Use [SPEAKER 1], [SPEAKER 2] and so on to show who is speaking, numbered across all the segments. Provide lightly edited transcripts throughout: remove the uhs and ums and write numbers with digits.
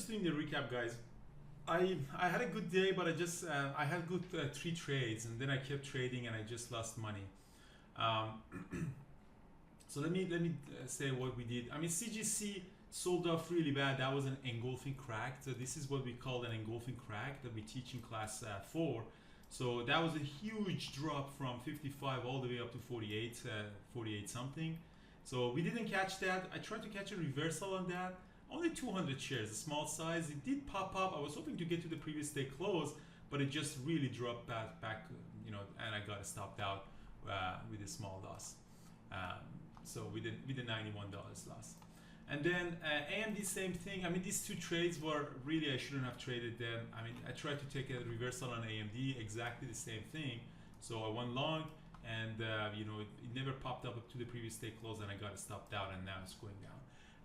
[SPEAKER 1] doing the recap, guys. I had a good day, but I had good three trades, and then I kept trading, and I just lost money. Um, so let me say what we did. I mean, CGC sold off really bad. That was an engulfing crack. So this is what we call an engulfing crack that we teach in class 4. So that was a huge drop from 55 all the way up to 48, 48 something. So we didn't catch that. I tried to catch a reversal on that. Only 200 shares, a small size. It did pop up. I was hoping to get to the previous day close, but it just really dropped back, and I got stopped out with a small loss. Um, so with the $91 loss. And then AMD, same thing. I mean, these two trades were really, I shouldn't have traded them. I mean, I tried to take a reversal on AMD, exactly the same thing. So I went long, and it never popped up to the previous day close, and I got stopped out, and now it's going down.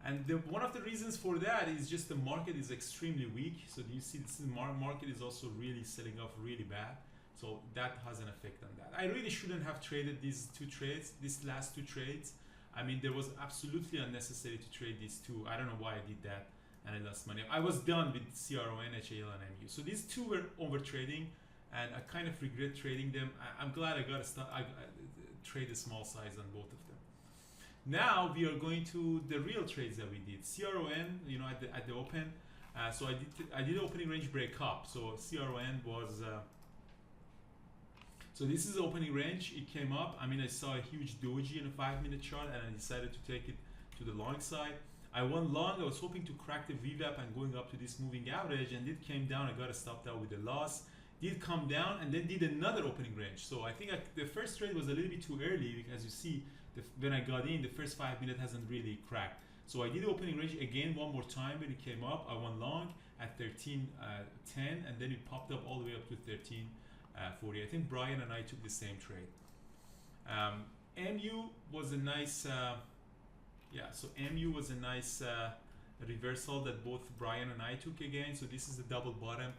[SPEAKER 1] And one of the reasons for that is just the market is extremely weak. So do you see this market is also really selling off really bad. So that has an effect on that. I really shouldn't have traded these last two trades. I mean, there was absolutely unnecessary to trade these two. I don't know why I did that, and I lost money. I was done with CRON, HAL, and MU. So these two were over trading, and I kind of regret trading them. I'm glad I got I trade a small size on both of them. Now we are going to the real trades that we did. CRON, at the open. So I did opening range break up. So CRON was. So this is the opening range. It came up. I mean, I saw a huge doji in a 5-minute chart, and I decided to take it to the long side. I went long. I was hoping to crack the VWAP and going up to this moving average, and it came down. I got to stop that with a loss. Did come down and then did another opening range. So I think the first trade was a little bit too early, because you see when I got in, the first 5 minutes hasn't really cracked. So I did opening range again one more time. When it came up, I went long at 13.10, and then it popped up all the way up to 13.40. I think Brian and I took the same trade. MU was a nice, so MU was a nice reversal that both Brian and I took again. So this is a double bottom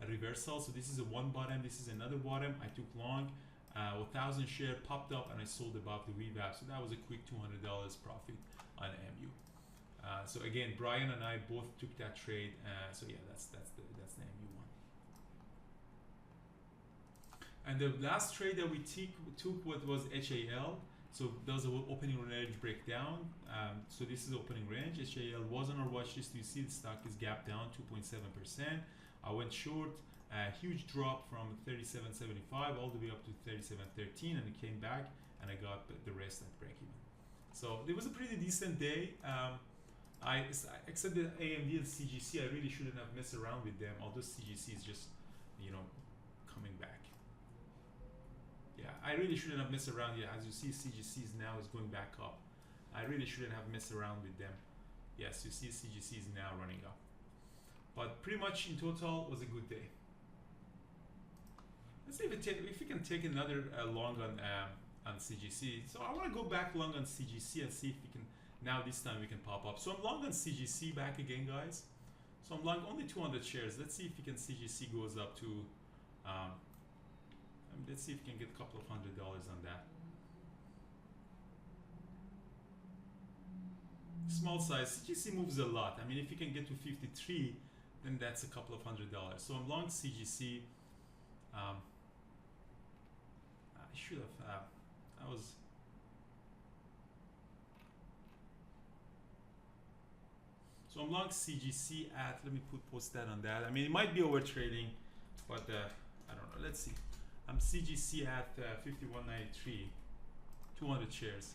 [SPEAKER 1] reversal. So this is a one bottom, this is another bottom. I took long. 1,000 share popped up, and I sold above the VWAP. So that was a quick $200 profit on MU. So again, Brian and I both took that trade. So yeah, that's the MU one. And the last trade that we took was HAL. So that was an opening range breakdown. So this is opening range. HAL was on our watch list. You see the stock is gap down 2.7%. I went short. Huge drop from 37.75 all the way up to 37.13, and it came back, and I got the rest at break even. So it was a pretty decent day. Except the AMD and CGC, I really shouldn't have messed around with them, although CGC is just coming back. Yeah, I really shouldn't have messed around. Yeah, as you see, CGC now is going back up. I really shouldn't have messed around with them. Yes, you see CGC is now running up. But pretty much in total was a good day. Let's see if we can take another long on CGC. So I want to go back long on CGC and see if we can, now this time we can pop up. So I'm long on CGC back again, guys. So I'm long only 200 shares. Let's see if we can CGC goes up to, let's see if we can get a couple of $100 on that. Small size, CGC moves a lot. I mean, if you can get to 53, then that's a couple of $100. So I'm long CGC. I should have, so I'm long CGC at, let me post that on that. I mean, it might be over trading, but I don't know. Let's see. I'm CGC at 51.93, 200 shares.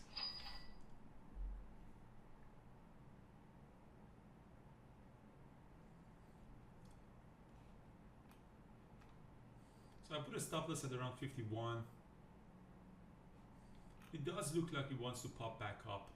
[SPEAKER 1] So I put a stop loss at around 51. It does look like it wants to pop back up.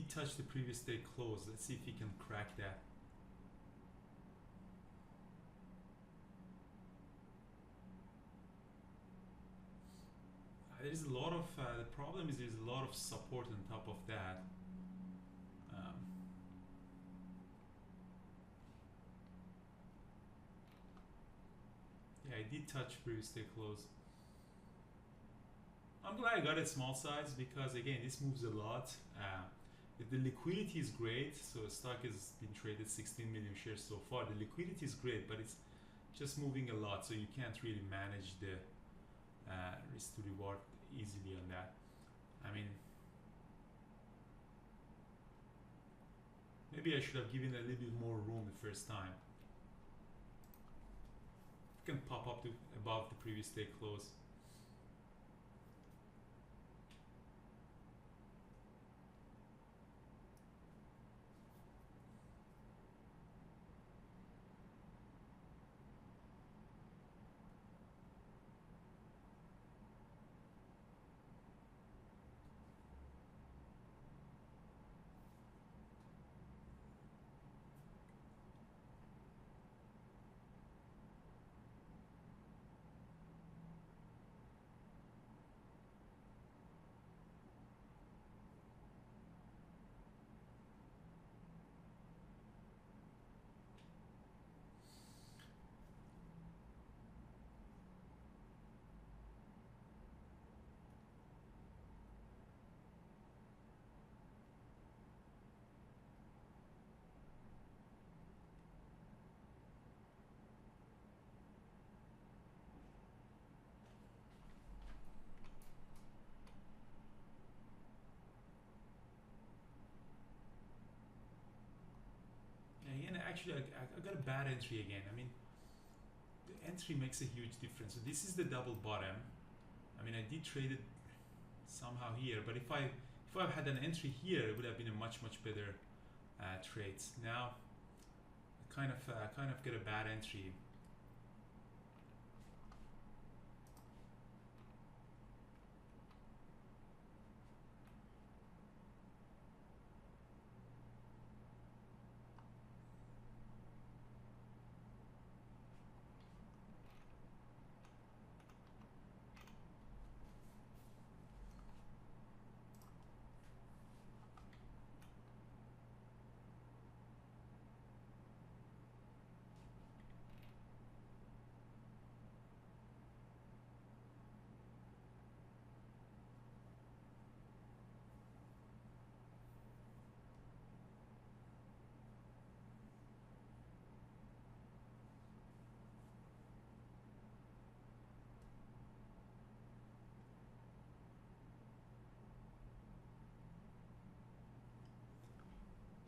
[SPEAKER 1] did touch the previous day close. Let's see if he can crack that. There's a lot of the problem is there's a lot of support on top of that. Yeah, I did touch previous day close. I'm glad I got it small size because again this moves a lot. The liquidity is great, so the stock has been traded 16 million shares so far. The liquidity is great, but it's just moving a lot, so you can't really manage the risk to reward easily on that. I mean, maybe I should have given a little bit more room the first time. You can pop up to above the previous day close. Again, actually, I got a bad entry again. I mean, the entry makes a huge difference. So this is the double bottom. I mean, I did trade it somehow here, but if I had an entry here, it would have been a much better trade. Now, I kind of get a bad entry.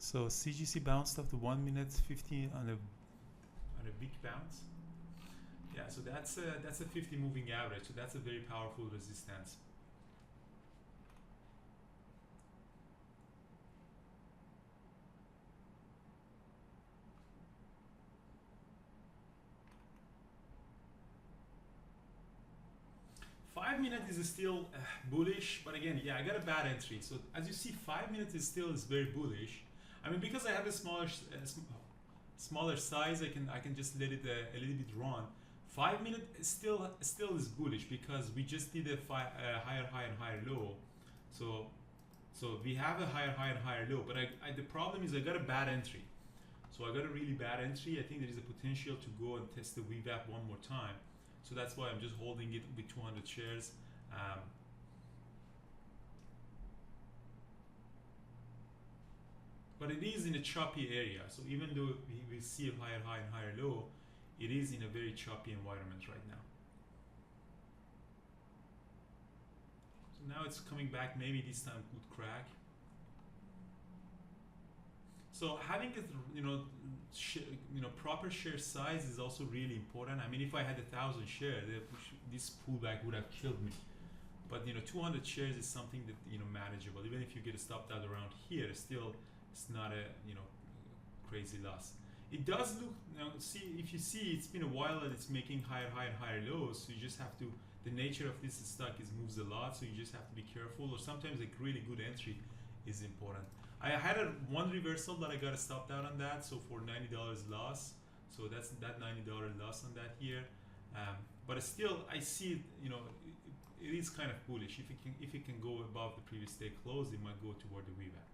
[SPEAKER 1] So CGC bounced off the 1 minute 50 on a big bounce. Yeah, so that's a 50 moving average. So that's a very powerful resistance. Five-minute is still bullish, but again, yeah, I got a bad entry. So as you see, 5 minutes is very bullish. I mean, because I have a smaller size, I can just let it a little bit run. 5 minute still is bullish because we just did a higher high and higher low. So we have a higher high and higher low, but the problem is I got a bad entry. So I got a really bad entry. I think there is a potential to go and test the VWAP one more time. So that's why I'm just holding it with 200 shares. But it is in a choppy area. So even though we see a higher high and higher low, it is in a very choppy environment right now. So now it's coming back. Maybe this time could crack. So having a proper share size is also really important. I mean, if I had 1,000 shares, this pullback would have killed me. But 200 shares is something that manageable. Even if you get a stop out around here, still it's not a crazy loss. It does look if you see, it's been a while that it's making higher high and higher lows. So you just have to. The nature of this stock is moves a lot, so you just have to be careful. Or sometimes a really good entry is important. I had one reversal that I got stopped out on that, so for $90 loss. So that's that $90 loss on that here. Um, but still, I see it. You know, it is kind of bullish. If it can go above the previous day close, it might go toward the rebound.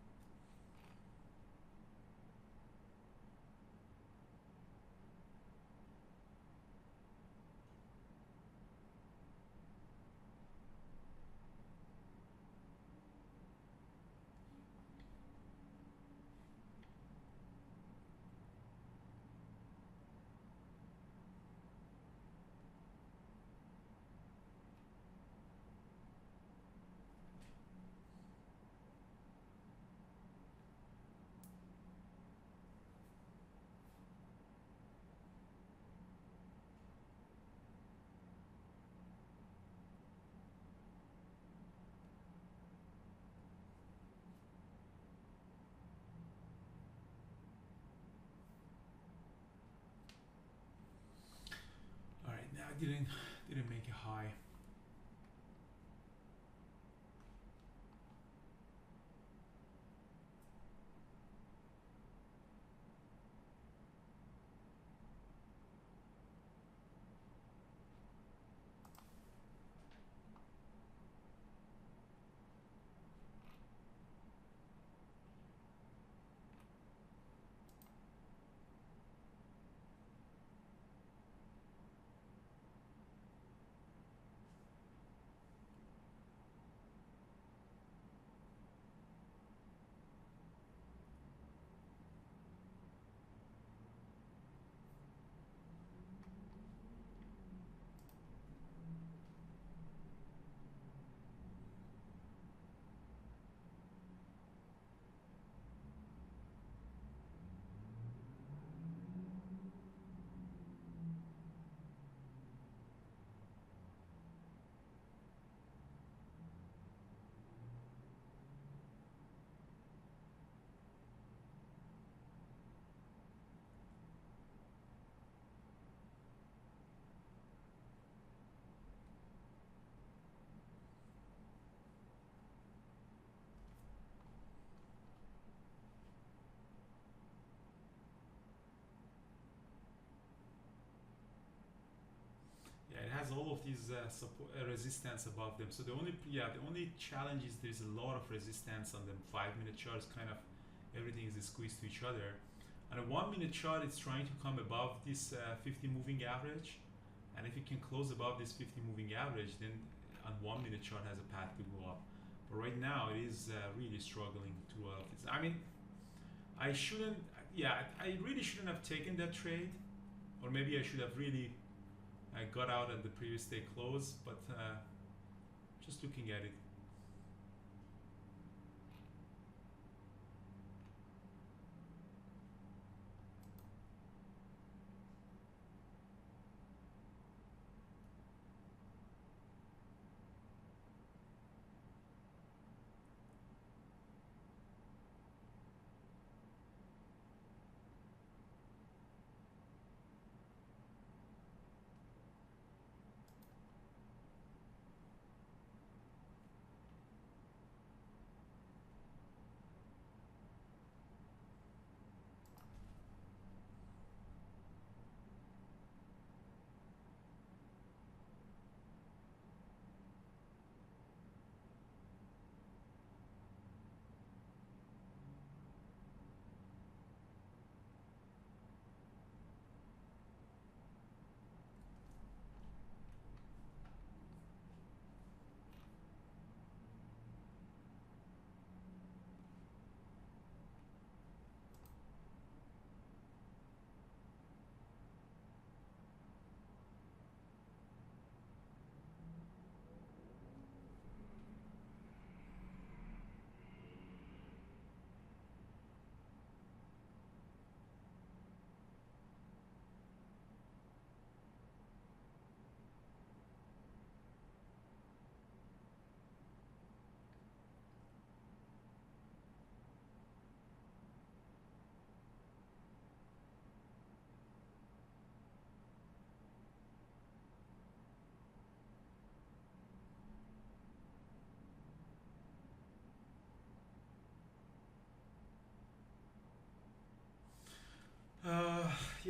[SPEAKER 1] All right, now I didn't make a high. Yeah, it has all of these resistance above them. So the only challenge is there's a lot of resistance on them. 5 minute charts, kind of everything is squeezed to each other. On a 1 minute chart, it's trying to come above this 50 moving average, and if it can close above this 50 moving average, then on 1 minute chart has a path to go up. But right now, it is really struggling to. I mean, I shouldn't. Yeah, I really shouldn't have taken that trade, or maybe I should have really I got out at the previous day close, but just looking at it.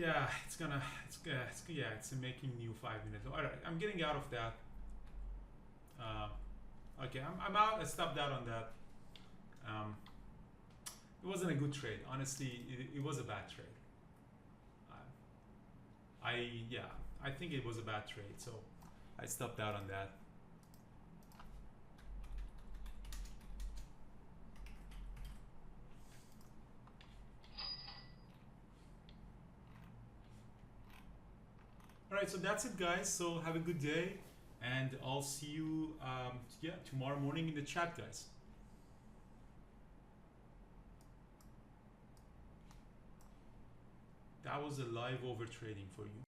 [SPEAKER 1] yeah, it's making new 5 minutes. All right, I'm getting out of that. Okay, I'm out. I stopped out on that. Um, it wasn't a good trade, honestly. It was a bad trade. Yeah, I think it was a bad trade, so I stopped out on that. All right, so that's it, guys. So have a good day, and I'll see you, yeah, tomorrow morning in the chat, guys. That was a live over trading for you.